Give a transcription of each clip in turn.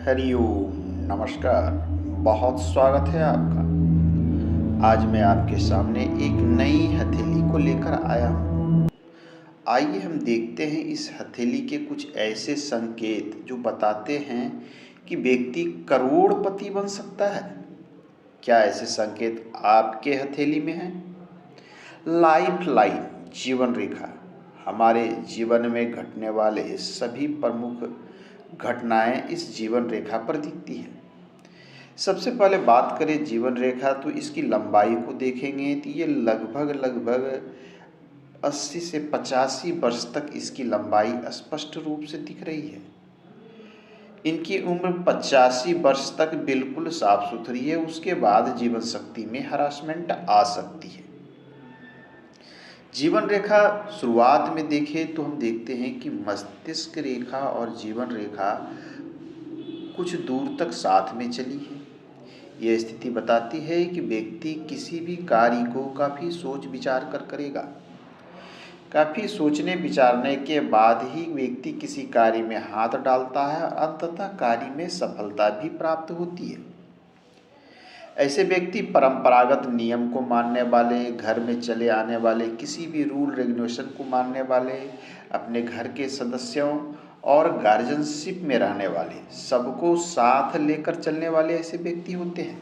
हरिओम। नमस्कार। बहुत स्वागत है आपका। आज मैं आपके सामने एक नई हथेली को लेकर आया हूँ। आइए हम देखते हैं इस हथेली के कुछ ऐसे संकेत जो बताते हैं कि व्यक्ति करोड़पति बन सकता है। क्या ऐसे संकेत आपके हथेली में हैं? लाइफ लाइन, जीवन रेखा, हमारे जीवन में घटने वाले सभी प्रमुख घटनाएं इस जीवन रेखा पर दिखती हैं। सबसे पहले बात करें जीवन रेखा, तो इसकी लंबाई को देखेंगे तो ये लगभग 80 से 85 वर्ष तक इसकी लंबाई स्पष्ट रूप से दिख रही है। इनकी उम्र 85 वर्ष तक बिल्कुल साफ सुथरी है। उसके बाद जीवन शक्ति में हरासमेंट आ सकती है। जीवन रेखा शुरुआत में देखें तो हम देखते हैं कि मस्तिष्क रेखा और जीवन रेखा कुछ दूर तक साथ में चली है। यह स्थिति बताती है कि व्यक्ति किसी भी कार्य को काफ़ी सोच विचार कर करेगा। काफ़ी सोचने विचारने के बाद ही व्यक्ति किसी कार्य में हाथ डालता है और अंततः कार्य में सफलता भी प्राप्त होती है। ऐसे व्यक्ति परंपरागत नियम को मानने वाले, घर में चले आने वाले, किसी भी रूल रेगुलेशन को मानने वाले, अपने घर के सदस्यों और गार्जियनशिप में रहने वाले, सबको साथ लेकर चलने वाले ऐसे व्यक्ति होते हैं।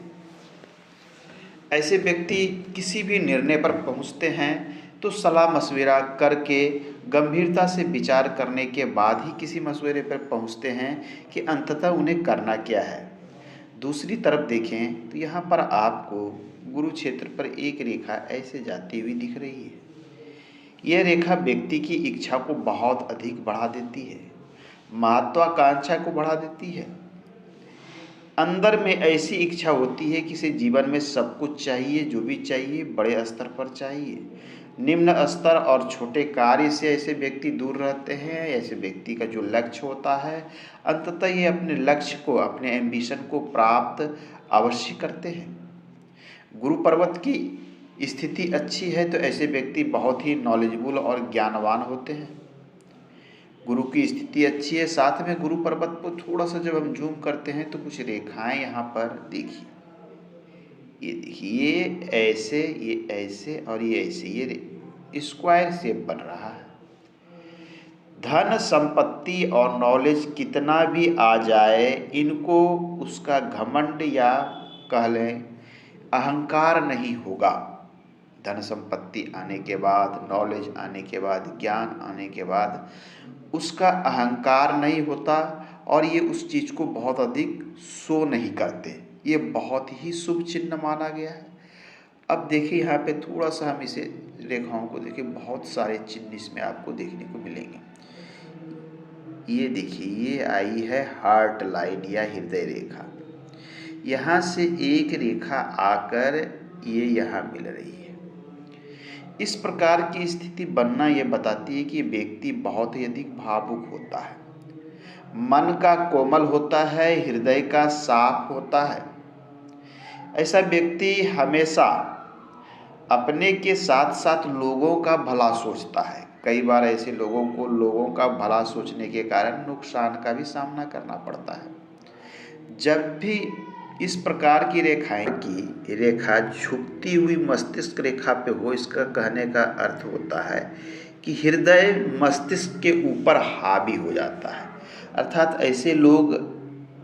ऐसे व्यक्ति किसी भी निर्णय पर पहुंचते हैं तो सलाह मशविरा करके, गंभीरता से विचार करने के बाद ही किसी मशवरे पर पहुंचते हैं कि अंततः उन्हें करना क्या है। दूसरी तरफ देखें तो यहाँ पर आपको गुरु क्षेत्र पर एक रेखा ऐसे जाती हुई दिख रही है। यह रेखा व्यक्ति की इच्छा को बहुत अधिक बढ़ा देती है, महत्वाकांक्षा को बढ़ा देती है। अंदर में ऐसी इच्छा होती है कि इसे जीवन में सब कुछ चाहिए, जो भी चाहिए बड़े स्तर पर चाहिए। निम्न स्तर और छोटे कार्य से ऐसे व्यक्ति दूर रहते हैं। ऐसे व्यक्ति का जो लक्ष्य होता है, अंततः ये अपने लक्ष्य को, अपने एम्बिशन को प्राप्त अवश्य करते हैं। गुरु पर्वत की स्थिति अच्छी है तो ऐसे व्यक्ति बहुत ही नॉलेजेबल और ज्ञानवान होते हैं। गुरु की स्थिति अच्छी है, साथ में गुरु पर्वत को थोड़ा सा जब हम जूम करते हैं तो कुछ रेखाएं यहाँ पर देखिए। ये देखिए, ये ऐसे और ये ऐसे, ये स्क्वायर शेप बन रहा है। धन, संपत्ति और नॉलेज कितना भी आ जाए, इनको उसका घमंड या कह लें अहंकार नहीं होगा। धन संपत्ति आने के बाद, नॉलेज आने के बाद, ज्ञान आने के बाद उसका अहंकार नहीं होता और ये उस चीज़ को बहुत अधिक शो नहीं करते। ये बहुत ही शुभ चिन्ह माना गया है। अब देखिए यहाँ पे थोड़ा सा हम इसे रेखाओं को देखिए, बहुत सारे चिन्ह इसमें आपको देखने को मिलेंगे। ये देखिए, ये आई है हार्ट लाइन या हृदय रेखा। यहाँ से एक रेखा आकर ये यहाँ मिल रही है। इस प्रकार की स्थिति बनना ये बताती है कि व्यक्ति बहुत ही अधिक भावुक होता है, मन का कोमल होता है, हृदय का साफ होता है। ऐसा व्यक्ति हमेशा अपने के साथ साथ लोगों का भला सोचता है। कई बार ऐसे लोगों को लोगों का भला सोचने के कारण नुकसान का भी सामना करना पड़ता है। जब भी इस प्रकार की रेखाएं की रेखा झुकती हुई मस्तिष्क रेखा पे हो, इसका कहने का अर्थ होता है कि हृदय मस्तिष्क के ऊपर हावी हो जाता है। अर्थात ऐसे लोग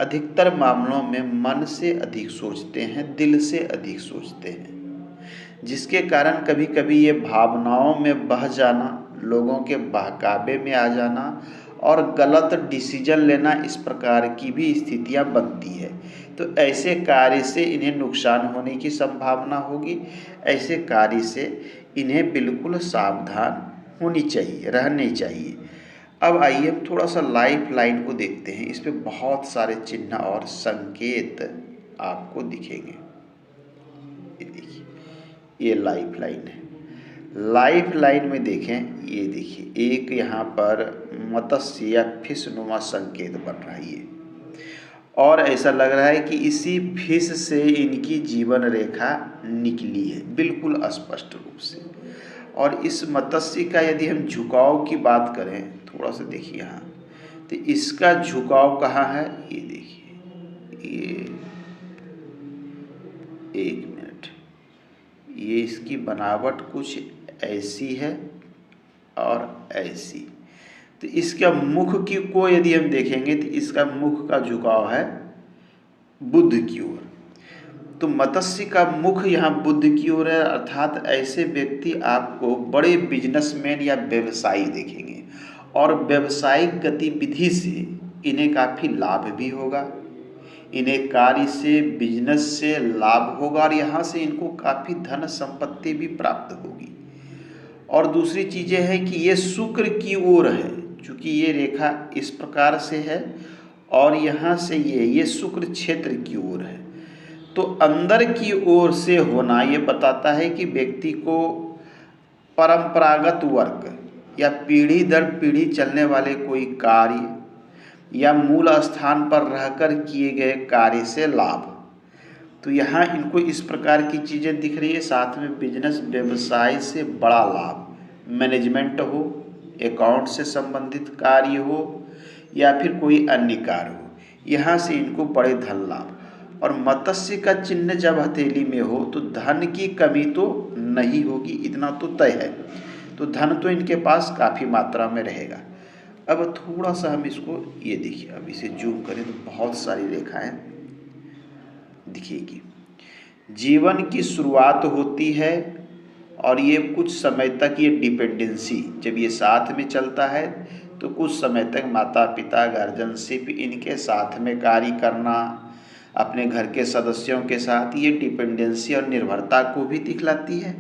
अधिकतर मामलों में मन से अधिक सोचते हैं, दिल से अधिक सोचते हैं, जिसके कारण कभी कभी ये भावनाओं में बह जाना, लोगों के बहकावे में आ जाना और गलत डिसीजन लेना, इस प्रकार की भी स्थितियां बनती है। तो ऐसे कार्य से इन्हें नुकसान होने की संभावना होगी। ऐसे कार्य से इन्हें बिल्कुल सावधान होनी चाहिए, रहनी चाहिए। अब आइए हम थोड़ा सा लाइफ लाइन को देखते हैं। इस पे बहुत सारे चिन्ह और संकेत आपको दिखेंगे। ये देखिए, ये लाइफ लाइन है। लाइफ लाइन में देखें, ये देखिए, एक यहाँ पर मत्स्य या फिश नुमा संकेत बन रही है और ऐसा लग रहा है कि इसी फिश से इनकी जीवन रेखा निकली है, बिल्कुल स्पष्ट रूप से। और इस मत्स्य का यदि हम झुकाव की बात करें, थोड़ा सा देखिए यहाँ, तो इसका झुकाव कहाँ है, ये देखिए, ये 1 मिनट, ये इसकी बनावट कुछ ऐसी है और ऐसी। तो इसका मुख की को यदि हम देखेंगे तो इसका मुख का झुकाव है बुद्ध की ओर। तो मत्स्य का मुख यहाँ बुद्ध की ओर है, अर्थात ऐसे व्यक्ति आपको बड़े बिजनेसमैन या व्यवसायी देखेंगे और व्यावसायिक गतिविधि से इन्हें काफ़ी लाभ भी होगा, इन्हें कार्य से बिजनेस से लाभ होगा और यहाँ से इनको काफ़ी धन संपत्ति भी प्राप्त होगी। और दूसरी चीज़ें है कि ये शुक्र की ओर है, चूँकि ये रेखा इस प्रकार से है और यहाँ से ये शुक्र क्षेत्र की ओर है, तो अंदर की ओर से होना ये बताता है कि व्यक्ति को परंपरागत वर्क या पीढ़ी दर पीढ़ी चलने वाले कोई कार्य या मूल स्थान पर रहकर किए गए कार्य से लाभ। तो यहाँ इनको इस प्रकार की चीज़ें दिख रही है, साथ में बिजनेस व्यवसाय से बड़ा लाभ, मैनेजमेंट हो, अकाउंट से संबंधित कार्य हो या फिर कोई अन्य कार्य हो, यहाँ से इनको बड़े धन लाभ। और मत्स्य का चिन्ह जब हथेली में हो तो धन की कमी तो नहीं होगी, इतना तो तय है। तो धन तो इनके पास काफ़ी मात्रा में रहेगा। अब थोड़ा सा हम इसको ये देखिए, अब इसे जूम करें तो बहुत सारी रेखाएं दिखेगी। जीवन की शुरुआत होती है और ये कुछ समय तक ये डिपेंडेंसी, जब ये साथ में चलता है तो कुछ समय तक माता पिता गार्जियनशिप इनके साथ में कार्य करना, अपने घर के सदस्यों के साथ, ये डिपेंडेंसी और निर्भरता को भी दिखलाती है।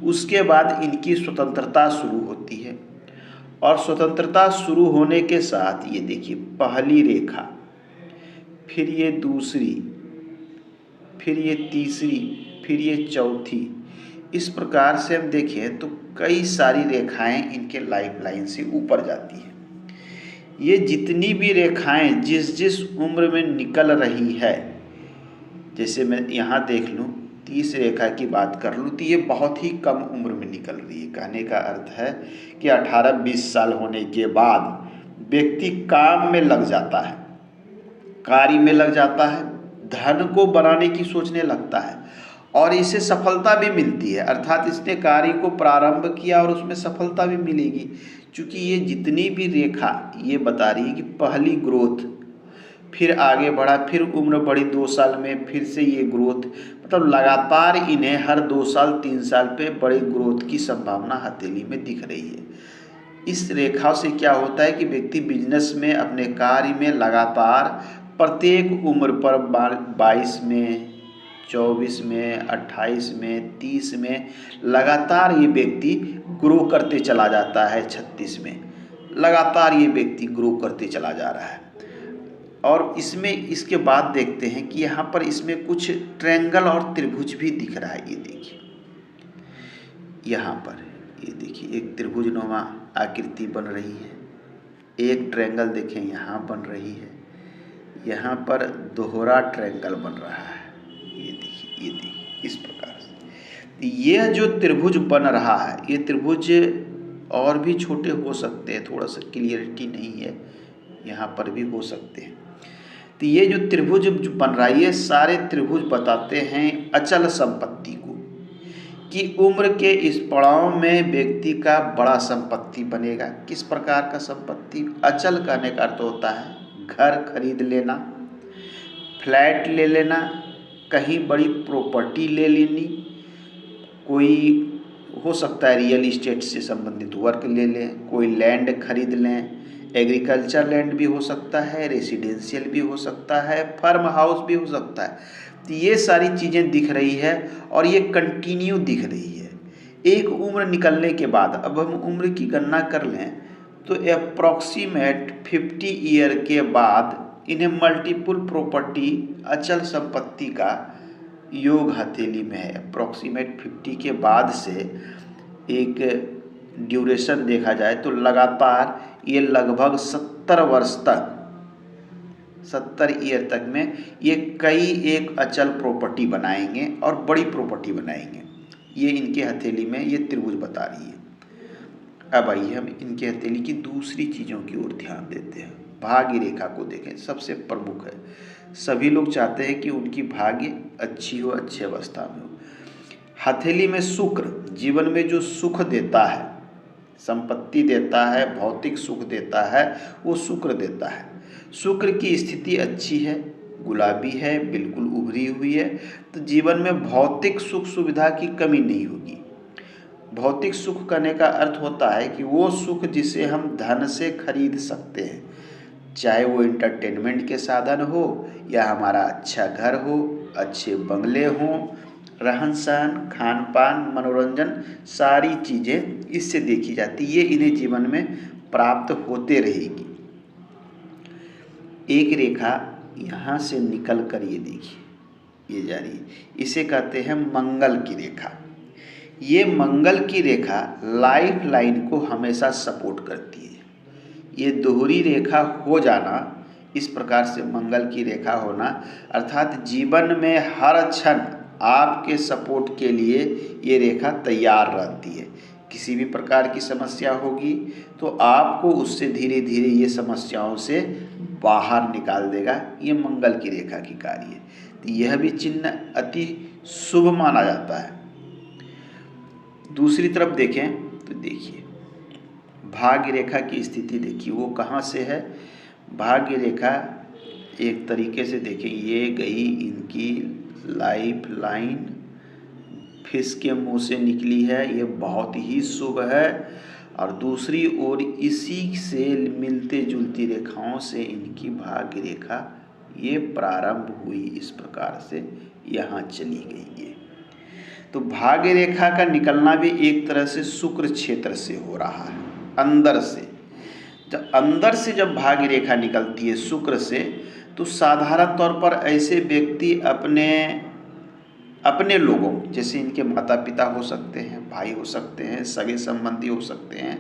उसके बाद इनकी स्वतंत्रता शुरू होती है और स्वतंत्रता शुरू होने के साथ ये देखिए पहली रेखा, फिर ये दूसरी, फिर ये तीसरी, फिर ये चौथी, इस प्रकार से हम देखें तो कई सारी रेखाएं इनके लाइफ लाइन से ऊपर जाती हैं। ये जितनी भी रेखाएं जिस जिस उम्र में निकल रही है, जैसे मैं यहाँ देख लूँ 30 रेखा की बात कर लूँ तो ये बहुत ही कम उम्र में निकल रही है। कहने का अर्थ है कि 18-20 साल होने के बाद व्यक्ति काम में लग जाता है, कार्य में लग जाता है, धन को बनाने की सोचने लगता है और इसे सफलता भी मिलती है, अर्थात इसने कार्य को प्रारंभ किया और उसमें सफलता भी मिलेगी। क्योंकि ये जितनी भी रेखा ये बता रही है कि पहली ग्रोथ, फिर आगे बढ़ा, फिर उम्र बढ़ी 2 साल में, फिर से ये ग्रोथ, मतलब लगातार इन्हें हर 2 साल 3 साल पे बड़े ग्रोथ की संभावना हथेली में दिख रही है। इस रेखा से क्या होता है कि व्यक्ति बिजनेस में, अपने कार्य में लगातार प्रत्येक उम्र पर 22 में, 24 में, 28 में, 30 में लगातार ये व्यक्ति ग्रो करते चला जाता है। 36 में लगातार ये व्यक्ति ग्रो करते चला जा रहा है। और इसमें इसके बाद देखते हैं कि यहाँ पर इसमें कुछ ट्रायंगल और त्रिभुज भी दिख रहा है। ये देखिए यहाँ पर, ये देखिए एक त्रिभुजनुमा आकृति बन रही है, एक ट्रायंगल देखें यहाँ बन रही है, यहाँ पर दोहरा ट्रायंगल बन रहा है। ये देखिए इस प्रकार से यह जो त्रिभुज बन रहा है, ये त्रिभुज और भी छोटे हो सकते हैं, थोड़ा सा क्लियरिटी नहीं है, यहाँ पर भी हो सकते हैं। तो ये जो त्रिभुज बन रहा है, ये सारे त्रिभुज बताते हैं अचल संपत्ति को, कि उम्र के इस पड़ाव में व्यक्ति का बड़ा संपत्ति बनेगा। किस प्रकार का संपत्ति? अचल कहने का अर्थ होता है घर खरीद लेना, फ्लैट ले लेना, कहीं बड़ी प्रॉपर्टी ले लेनी, कोई हो सकता है रियल इस्टेट से संबंधित वर्क ले लें, कोई लैंड खरीद लें, एग्रीकल्चर लैंड भी हो सकता है, रेसिडेंशियल भी हो सकता है, फार्म हाउस भी हो सकता है। तो ये सारी चीज़ें दिख रही है और ये कंटिन्यू दिख रही है। एक उम्र निकलने के बाद, अब हम उम्र की गणना कर लें तो अप्रॉक्सीमेट 50 ईयर के बाद इन्हें मल्टीपल प्रॉपर्टी, अचल संपत्ति का योग हथेली में है। अप्रॉक्सीमेट 50 के बाद से एक ड्यूरेशन देखा जाए तो लगातार ये लगभग 70 वर्ष तक, 70 ईयर तक में ये कई एक अचल प्रॉपर्टी बनाएंगे और बड़ी प्रॉपर्टी बनाएंगे। ये इनके हथेली में ये त्रिभुज बता रही है। अब आइए हम इनके हथेली की दूसरी चीज़ों की ओर ध्यान देते हैं। भाग्य रेखा को देखें, सबसे प्रमुख है। सभी लोग चाहते हैं कि उनकी भाग्य अच्छी हो, अच्छी अवस्था में हो। हथेली में शुक्र जीवन में जो सुख देता है, संपत्ति देता है, भौतिक सुख देता है, वो शुक्र देता है। शुक्र की स्थिति अच्छी है, गुलाबी है, बिल्कुल उभरी हुई है, तो जीवन में भौतिक सुख सुविधा की कमी नहीं होगी। भौतिक सुख करने का अर्थ होता है कि वो सुख जिसे हम धन से खरीद सकते हैं, चाहे वो एंटरटेनमेंट के साधन हो या हमारा अच्छा घर हो, अच्छे बंगले हों, रहन सहन, खान पान, मनोरंजन, सारी चीज़ें इससे देखी जाती, ये इन्हें जीवन में प्राप्त होते रहेगी। एक रेखा यहाँ से निकल कर ये देखिए, ये जा रही है, इसे कहते हैं मंगल की रेखा। ये मंगल की रेखा लाइफ लाइन को हमेशा सपोर्ट करती है। ये दोहरी रेखा हो जाना, इस प्रकार से मंगल की रेखा होना, अर्थात जीवन में हर क्षण आपके सपोर्ट के लिए ये रेखा तैयार रहती है। किसी भी प्रकार की समस्या होगी तो आपको उससे धीरे धीरे ये समस्याओं से बाहर निकाल देगा। ये मंगल की रेखा की कार्य है, तो यह भी चिन्ह अति शुभ माना जाता है। दूसरी तरफ देखें तो देखिए भाग्य रेखा की स्थिति देखिए, वो कहाँ से है। भाग्य रेखा एक तरीके से देखें, ये गई इनकी लाइफ लाइन, फिश के मुंह से निकली है, ये बहुत ही शुभ है। और दूसरी ओर इसी से मिलते जुलती रेखाओं से इनकी भाग्य रेखा ये प्रारंभ हुई, इस प्रकार से यहाँ चली गई है। तो भाग्य रेखा का निकलना भी एक तरह से शुक्र क्षेत्र से हो रहा है, अंदर से। जब अंदर से जब भाग्य रेखा निकलती है शुक्र से, तो साधारण तौर पर ऐसे व्यक्ति अपने लोगों, जैसे इनके माता पिता हो सकते हैं, भाई हो सकते हैं, सगे संबंधी हो सकते हैं,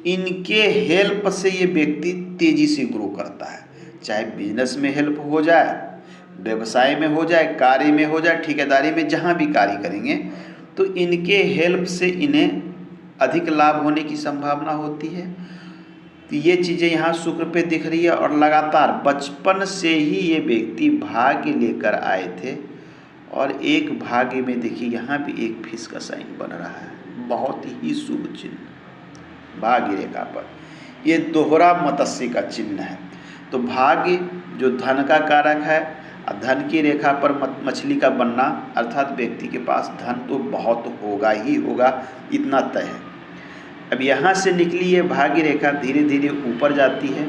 इनके हेल्प से ये व्यक्ति तेजी से ग्रो करता है। चाहे बिजनेस में हेल्प हो जाए, व्यवसाय में हो जाए, कार्य में हो जाए, ठेकेदारी में, जहाँ भी कार्य करेंगे तो इनके हेल्प से इन्हें अधिक लाभ होने की संभावना होती है। तो ये चीज़ें यहाँ शुक्र पे दिख रही है। और लगातार बचपन से ही ये व्यक्ति भाग्य लेकर आए थे, और एक भाग्य में देखिए यहाँ भी एक फिश का साइन बन रहा है, बहुत ही शुभ चिन्ह भाग्य रेखा पर। ये दोहरा मत्स्य का चिन्ह है। तो भाग्य जो धन का कारक है, धन की रेखा पर मछली का बनना, अर्थात व्यक्ति के पास धन तो बहुत होगा ही होगा, इतना तय है। अब यहाँ से निकली ये भाग्य रेखा धीरे धीरे ऊपर जाती है,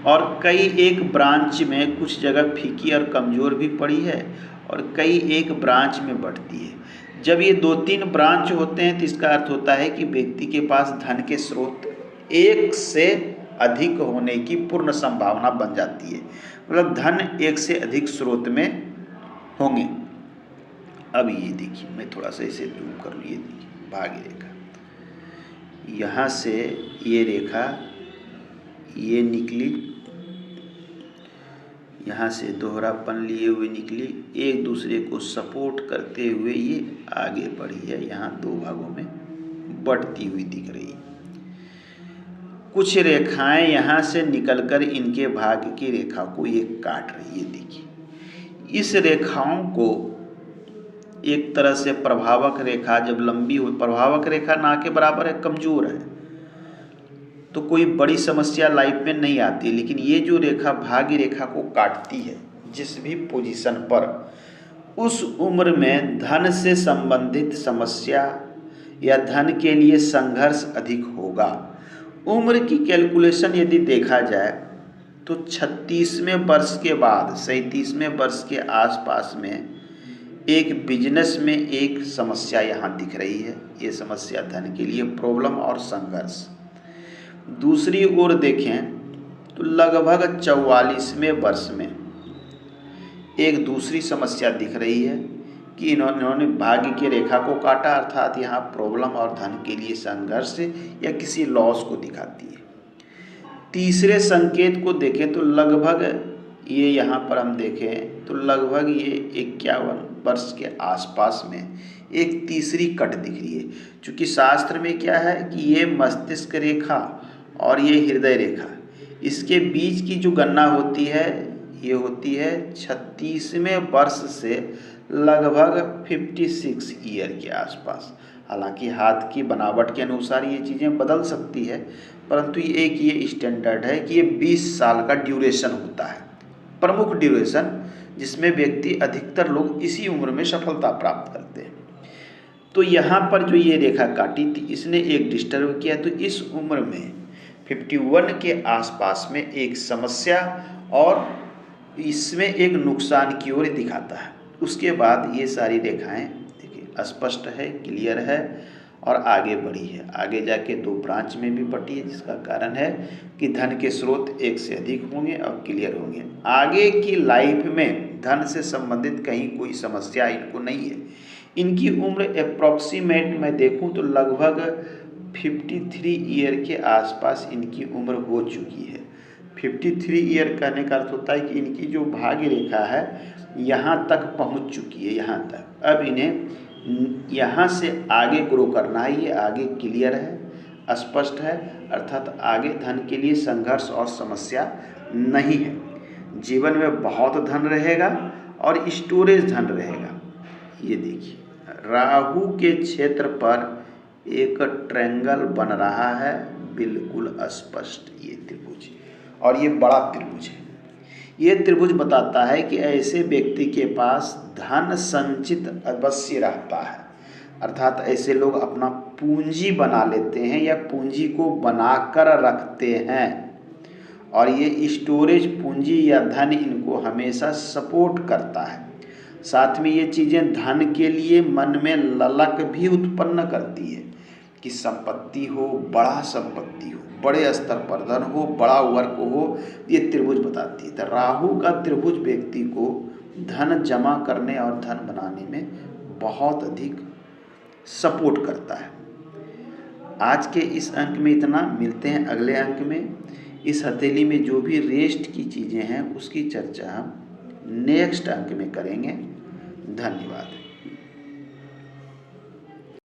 और कई एक ब्रांच में कुछ जगह फीकी और कमज़ोर भी पड़ी है, और कई एक ब्रांच में बढ़ती है। जब ये 2-3 ब्रांच होते हैं तो इसका अर्थ होता है कि व्यक्ति के पास धन के स्रोत एक से अधिक होने की पूर्ण संभावना बन जाती है, मतलब धन एक से अधिक स्रोत में होंगे। अब ये देखिए, मैं थोड़ा सा इसे जूम कर लूँ, ये देखिए भाग्य रेखा, यहाँ से ये रेखा ये निकली, यहाँ से दोहरापन लिए हुए निकली, एक दूसरे को सपोर्ट करते हुए ये आगे बढ़ी है, यहाँ 2 भागों में बढ़ती हुई दिख रही है। कुछ रेखाएं यहाँ से निकलकर इनके भाग्य की रेखा को ये काट रही है। देखिए इस रेखाओं को एक तरह से प्रभावक रेखा जब लंबी हो, प्रभावक रेखा ना के बराबर है, कमजोर है, तो कोई बड़ी समस्या लाइफ में नहीं आती। लेकिन ये जो रेखा भाग्य रेखा को काटती है जिस भी पोजीशन पर, उस उम्र में धन से संबंधित समस्या या धन के लिए संघर्ष अधिक होगा। उम्र की कैलकुलेशन यदि देखा जाए तो 36वें वर्ष के बाद 37वें वर्ष के आसपास में एक बिजनेस में एक समस्या यहाँ दिख रही है। ये समस्या धन के लिए प्रॉब्लम और संघर्ष। दूसरी ओर देखें तो लगभग 44वें वर्ष में एक दूसरी समस्या दिख रही है कि इन्होंने भाग्य की रेखा को काटा, अर्थात यहाँ प्रॉब्लम और धन के लिए संघर्ष या किसी लॉस को दिखाती है। तीसरे संकेत को देखें तो लगभग ये यहाँ पर हम देखें तो लगभग ये 51 वर्ष के आसपास में एक तीसरी कट दिख रही है। चूँकि शास्त्र में क्या है कि ये मस्तिष्क रेखा और ये हृदय रेखा, इसके बीच की जो गणना होती है ये होती है 36वें वर्ष से लगभग 56 ईयर के आसपास। हालांकि हाथ की बनावट के अनुसार ये चीज़ें बदल सकती है, परंतु ये स्टैंडर्ड है कि ये 20 साल का ड्यूरेशन होता है, प्रमुख ड्यूरेशन, जिसमें व्यक्ति अधिकतर लोग इसी उम्र में सफलता प्राप्त करते हैं। तो यहाँ पर जो ये रेखा काटी थी इसने एक डिस्टर्ब किया, तो इस उम्र में 51 के आसपास में एक समस्या और इसमें एक नुकसान की ओर दिखाता है। उसके बाद ये सारी रेखाएं देखिए स्पष्ट है, क्लियर है और आगे बढ़ी है, आगे जाके 2 ब्रांच में भी बटी है, जिसका कारण है कि धन के स्रोत एक से अधिक होंगे और क्लियर होंगे। आगे की लाइफ में धन से संबंधित कहीं कोई समस्या इनको नहीं है। इनकी उम्र अप्रॉक्सीमेट मैं देखूं तो लगभग 53 ईयर के आसपास इनकी उम्र हो चुकी है। 53 ईयर कहने का अर्थ होता है कि इनकी जो भाग्य रेखा है यहाँ तक पहुँच चुकी है, यहाँ तक। अब इन्हें यहाँ से आगे ग्रो करना है, ये आगे क्लियर है, स्पष्ट है, अर्थात आगे धन के लिए संघर्ष और समस्या नहीं है। जीवन में बहुत धन रहेगा और स्टोरेज धन रहेगा। ये देखिए राहु के क्षेत्र पर एक ट्रायंगल बन रहा है, बिल्कुल स्पष्ट ये त्रिभुज, और ये बड़ा त्रिभुज है। ये त्रिभुज बताता है कि ऐसे व्यक्ति के पास धन संचित अवश्य रहता है, अर्थात ऐसे लोग अपना पूंजी बना लेते हैं या पूंजी को बनाकर रखते हैं, और ये स्टोरेज पूंजी या धन इनको हमेशा सपोर्ट करता है। साथ में ये चीज़ें धन के लिए मन में ललक भी उत्पन्न करती है कि संपत्ति हो, बड़ा संपत्ति हो, बड़े स्तर पर धन हो, बड़ा वर्क हो, ये त्रिभुज बताती है। तो राहु का त्रिभुज व्यक्ति को धन जमा करने और धन बनाने में बहुत अधिक सपोर्ट करता है। आज के इस अंक में इतना, मिलते हैं अगले अंक में। इस हथेली में जो भी रेस्ट की चीज़ें हैं उसकी चर्चा हम नेक्स्ट अंक में करेंगे। धन्यवाद।